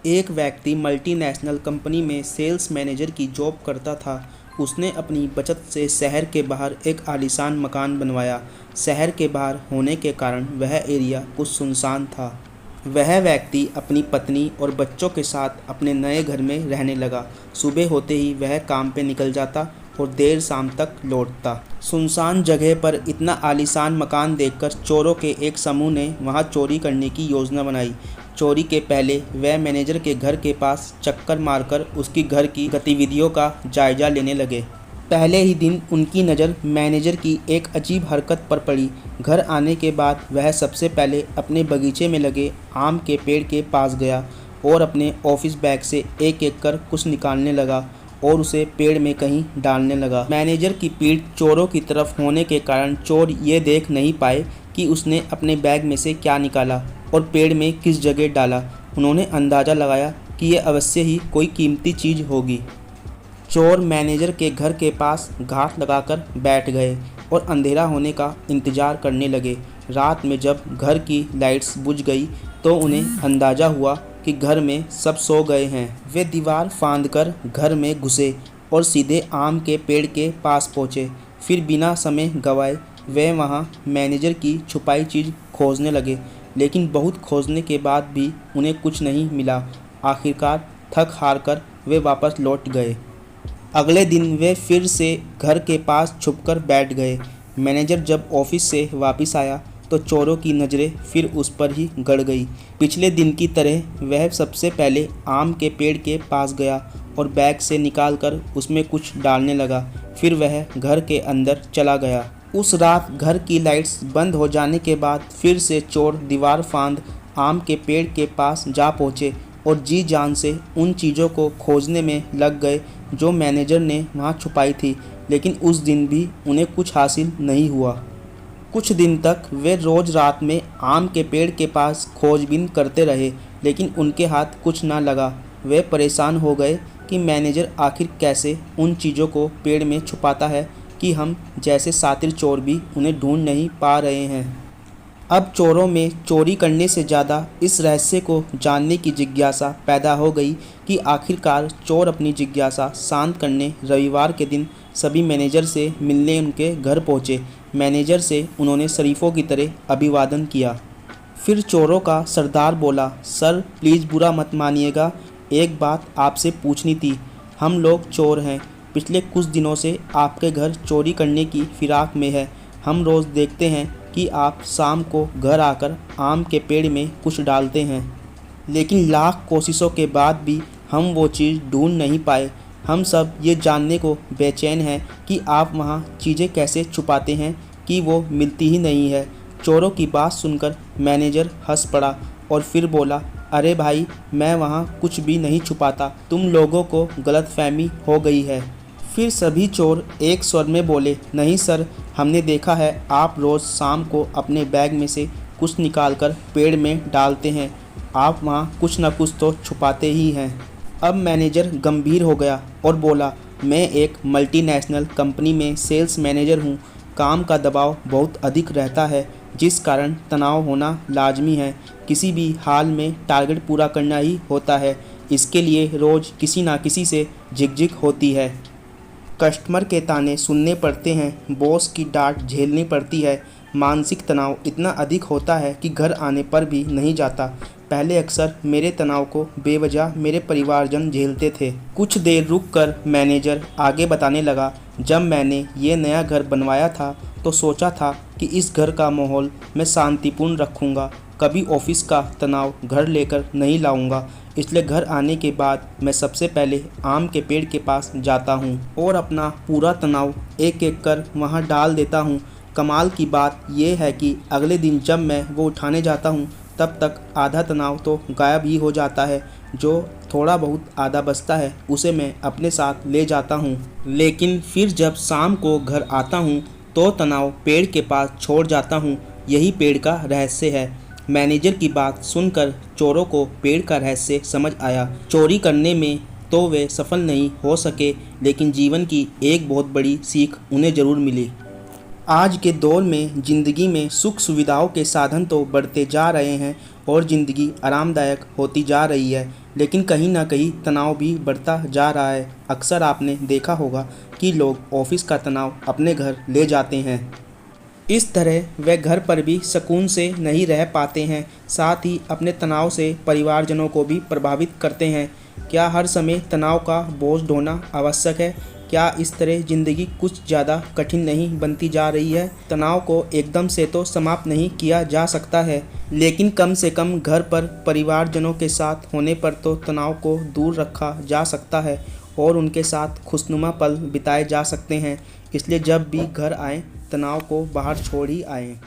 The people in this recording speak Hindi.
एक व्यक्ति मल्टीनेशनल कंपनी में सेल्स मैनेजर की जॉब करता था। उसने अपनी बचत से शहर के बाहर एक आलीशान मकान बनवाया। शहर के बाहर होने के कारण वह एरिया कुछ सुनसान था। वह व्यक्ति अपनी पत्नी और बच्चों के साथ अपने नए घर में रहने लगा। सुबह होते ही वह काम पे निकल जाता और देर शाम तक लौटता। सुनसान जगह पर इतना आलीशान मकान देखकर चोरों के एक समूह ने वहां चोरी करने की योजना बनाई। चोरी के पहले वह मैनेजर के घर के पास चक्कर मारकर उसकी घर की गतिविधियों का जायजा लेने लगे। पहले ही दिन उनकी नज़र मैनेजर की एक अजीब हरकत पर पड़ी। घर आने के बाद वह सबसे पहले अपने बगीचे में लगे आम के पेड़ के पास गया और अपने ऑफिस बैग से एक एक कर कुछ निकालने लगा और उसे पेड़ में कहीं डालने लगा। मैनेजर की पीठ चोरों की तरफ होने के कारण चोर ये देख नहीं पाए कि उसने अपने बैग में से क्या निकाला और पेड़ में किस जगह डाला। उन्होंने अंदाज़ा लगाया कि यह अवश्य ही कोई कीमती चीज़ होगी। चोर मैनेजर के घर के पास घात लगाकर बैठ गए और अंधेरा होने का इंतज़ार करने लगे। रात में जब घर की लाइट्स बुझ गई तो उन्हें अंदाज़ा हुआ कि घर में सब सो गए हैं। वे दीवार फांदकर घर में घुसे और सीधे आम के पेड़ के पास पहुँचे। फिर बिना समय गंवाए वे वहाँ मैनेजर की छुपाई चीज़ खोजने लगे, लेकिन बहुत खोजने के बाद भी उन्हें कुछ नहीं मिला। आखिरकार थक हार कर वे वापस लौट गए। अगले दिन वे फिर से घर के पास छुपकर बैठ गए। मैनेजर जब ऑफिस से वापस आया तो चोरों की नज़रें फिर उस पर ही गड़ गई। पिछले दिन की तरह वह सबसे पहले आम के पेड़ के पास गया और बैग से निकालकर उसमें कुछ डालने लगा। फिर वह घर के अंदर चला गया। उस रात घर की लाइट्स बंद हो जाने के बाद फिर से चोर दीवार फांद आम के पेड़ के पास जा पहुँचे और जी जान से उन चीज़ों को खोजने में लग गए जो मैनेजर ने वहाँ छुपाई थी, लेकिन उस दिन भी उन्हें कुछ हासिल नहीं हुआ। कुछ दिन तक वे रोज़ रात में आम के पेड़ के पास खोजबीन करते रहे, लेकिन उनके हाथ कुछ ना लगा। वे परेशान हो गए कि मैनेजर आखिर कैसे उन चीज़ों को पेड़ में छुपाता है कि हम जैसे शातिर चोर भी उन्हें ढूंढ नहीं पा रहे हैं। अब चोरों में चोरी करने से ज़्यादा इस रहस्य को जानने की जिज्ञासा पैदा हो गई कि आखिरकार चोर अपनी जिज्ञासा शांत करने रविवार के दिन सभी मैनेजर से मिलने उनके घर पहुंचे। मैनेजर से उन्होंने शरीफों की तरह अभिवादन किया। फिर चोरों का सरदार बोला, सर प्लीज़ बुरा मत मानिएगा, एक बात आपसे पूछनी थी। हम लोग चोर हैं, पिछले कुछ दिनों से आपके घर चोरी करने की फिराक में है। हम रोज़ देखते हैं कि आप शाम को घर आकर आम के पेड़ में कुछ डालते हैं, लेकिन लाख कोशिशों के बाद भी हम वो चीज़ ढूंढ नहीं पाए। हम सब ये जानने को बेचैन हैं कि आप वहाँ चीज़ें कैसे छुपाते हैं कि वो मिलती ही नहीं है। चोरों की बात सुनकर मैनेजर हंस पड़ा और फिर बोला, अरे भाई, मैं वहाँ कुछ भी नहीं छुपाता, तुम लोगों को गलतफहमी हो गई है। फिर सभी चोर एक स्वर में बोले, नहीं सर, हमने देखा है आप रोज़ शाम को अपने बैग में से कुछ निकालकर पेड़ में डालते हैं। आप वहाँ कुछ न कुछ तो छुपाते ही हैं। अब मैनेजर गंभीर हो गया और बोला, मैं एक मल्टीनेशनल कंपनी में सेल्स मैनेजर हूँ। काम का दबाव बहुत अधिक रहता है, जिस कारण तनाव होना लाजमी है। किसी भी हाल में टारगेट पूरा करना ही होता है। इसके लिए रोज़ किसी ना किसी से झिकझिक होती है। कस्टमर के ताने सुनने पड़ते हैं, बॉस की डांट झेलनी पड़ती है। मानसिक तनाव इतना अधिक होता है कि घर आने पर भी नहीं जाता। पहले अक्सर मेरे तनाव को बेवजह मेरे परिवारजन झेलते थे। कुछ देर रुककर मैनेजर आगे बताने लगा, जब मैंने ये नया घर बनवाया था तो सोचा था कि इस घर का माहौल मैं शांतिपूर्ण रखूँगा, कभी ऑफिस का तनाव घर लेकर नहीं लाऊंगा। इसलिए घर आने के बाद मैं सबसे पहले आम के पेड़ के पास जाता हूँ और अपना पूरा तनाव एक एक कर वहाँ डाल देता हूँ। कमाल की बात यह है कि अगले दिन जब मैं वो उठाने जाता हूँ तब तक आधा तनाव तो गायब ही हो जाता है। जो थोड़ा बहुत आधा बचता है उसे मैं अपने साथ ले जाता हूँ, लेकिन फिर जब शाम को घर आता हूँ तो तनाव पेड़ के पास छोड़ जाता हूँ। यही पेड़ का रहस्य है। मैनेजर की बात सुनकर चोरों को पेड़ का रहस्य समझ आया। चोरी करने में तो वे सफल नहीं हो सके, लेकिन जीवन की एक बहुत बड़ी सीख उन्हें ज़रूर मिली। आज के दौर में ज़िंदगी में सुख सुविधाओं के साधन तो बढ़ते जा रहे हैं और ज़िंदगी आरामदायक होती जा रही है, लेकिन कहीं ना कहीं तनाव भी बढ़ता जा रहा है। अक्सर आपने देखा होगा कि लोग ऑफिस का तनाव अपने घर ले जाते हैं। इस तरह वे घर पर भी सुकून से नहीं रह पाते हैं, साथ ही अपने तनाव से परिवारजनों को भी प्रभावित करते हैं। क्या हर समय तनाव का बोझ ढोना आवश्यक है? क्या इस तरह ज़िंदगी कुछ ज़्यादा कठिन नहीं बनती जा रही है? तनाव को एकदम से तो समाप्त नहीं किया जा सकता है, लेकिन कम से कम घर पर परिवारजनों के साथ होने पर तो तनाव को दूर रखा जा सकता है और उनके साथ खुशनुमा पल बिताए जा सकते हैं। इसलिए जब भी घर आएँ, तनाव को बाहर छोड़ ही आएँ।